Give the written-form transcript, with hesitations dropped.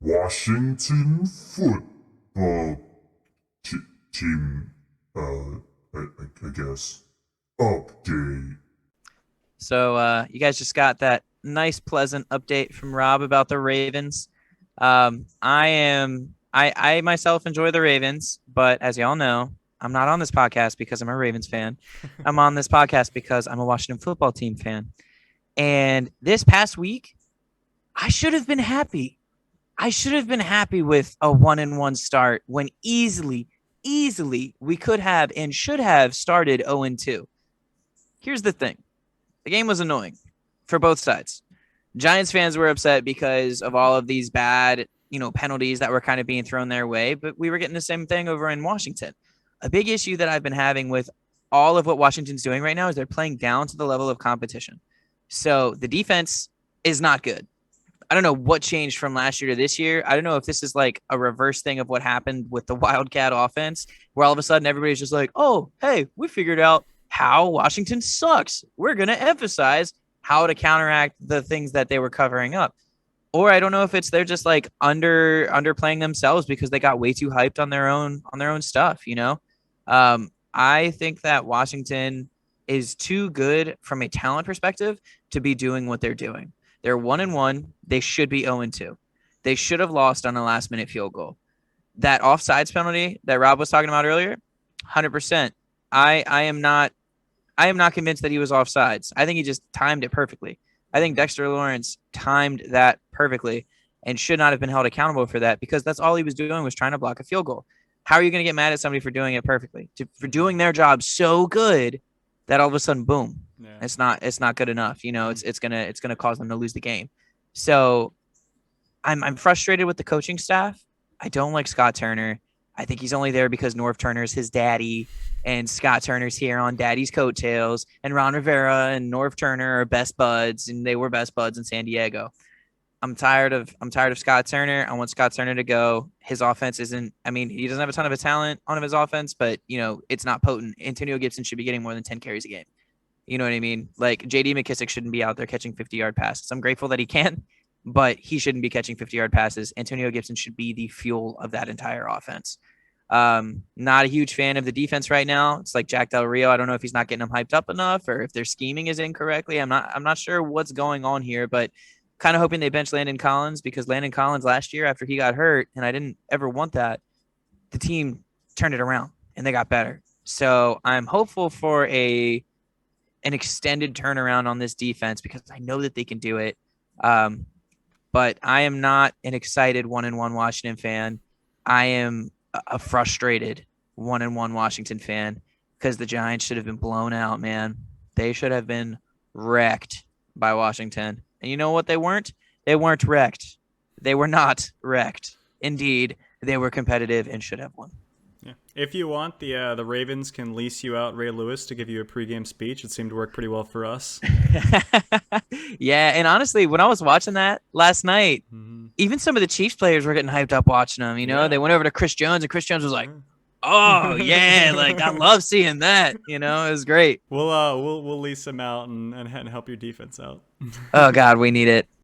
Washington football team, I guess, update. So you guys just got that nice, pleasant update from Rob about the Ravens. I myself enjoy the Ravens, but as y'all know, I'm not on this podcast because I'm a Ravens fan. I'm on this podcast because I'm a Washington football team fan. And this past week, I should have been happy. I should have been happy with a 1-1 start when easily we could have and should have started 0-2. Here's the thing. The game was annoying for both sides. Giants fans were upset because of all of these bad, penalties that were kind of being thrown their way, but we were getting the same thing over in Washington. A big issue that I've been having with all of what Washington's doing right now is they're playing down to the level of competition. So the defense is not good. I don't know what changed from last year to this year. I don't know if this is like a reverse thing of what happened with the Wildcat offense, where all of a sudden everybody's just like, oh, hey, we figured out how Washington sucks. We're going to emphasize how to counteract the things that they were covering up. Or I don't know if it's they're just like underplaying themselves because they got way too hyped on their own stuff. I think that Washington is too good from a talent perspective to be doing what they're doing. They're 1-1. They should be 0-2. They should have lost on a last minute field goal. That offsides penalty that Rob was talking about earlier, 100%. I am not convinced that he was offsides. I think he just timed it perfectly. I think Dexter Lawrence timed that perfectly and should not have been held accountable for that because that's all he was doing was trying to block a field goal. How are you going to get mad at somebody for doing it perfectly? For doing their job so good that all of a sudden, boom, Yeah. it's not good enough. It's gonna cause them to lose the game. So I'm frustrated with the coaching staff. I don't like Scott Turner. I think he's only there because Norv Turner's his daddy, and Scott Turner's here on daddy's coattails, and Ron Rivera and Norv Turner are best buds, and they were best buds in San Diego. I'm tired of Scott Turner. I want Scott Turner to go. His offense isn't. I mean, he doesn't have a ton of a talent on his offense, but it's not potent. Antonio Gibson should be getting more than 10 carries a game. You know what I mean? Like J.D. McKissick shouldn't be out there catching 50-yard passes. I'm grateful that he can, but he shouldn't be catching 50-yard passes. Antonio Gibson should be the fuel of that entire offense. Not a huge fan of the defense right now. It's like Jack Del Rio. I don't know if he's not getting them hyped up enough or if their scheming is incorrectly. I'm not sure what's going on here, but kind of hoping they bench Landon Collins because Landon Collins last year after he got hurt, and I didn't ever want that, the team turned it around and they got better. So I'm hopeful for an extended turnaround on this defense because I know that they can do it. But I am not an excited 1-1 Washington fan. I am a frustrated 1-1 Washington fan because the Giants should have been blown out, man. They should have been wrecked by Washington. And you know what they weren't? They weren't wrecked. They were not wrecked. Indeed, they were competitive and should have won. Yeah. If you want, the Ravens can lease you out Ray Lewis to give you a pregame speech. It seemed to work pretty well for us. Yeah, and honestly, when I was watching that last night, Mm-hmm. even some of the Chiefs players were getting hyped up watching them. Yeah. They went over to Chris Jones, and Chris Jones was like, "Oh yeah, like I love seeing that." It was great. We'll lease him out and help your defense out. Oh God, we need it.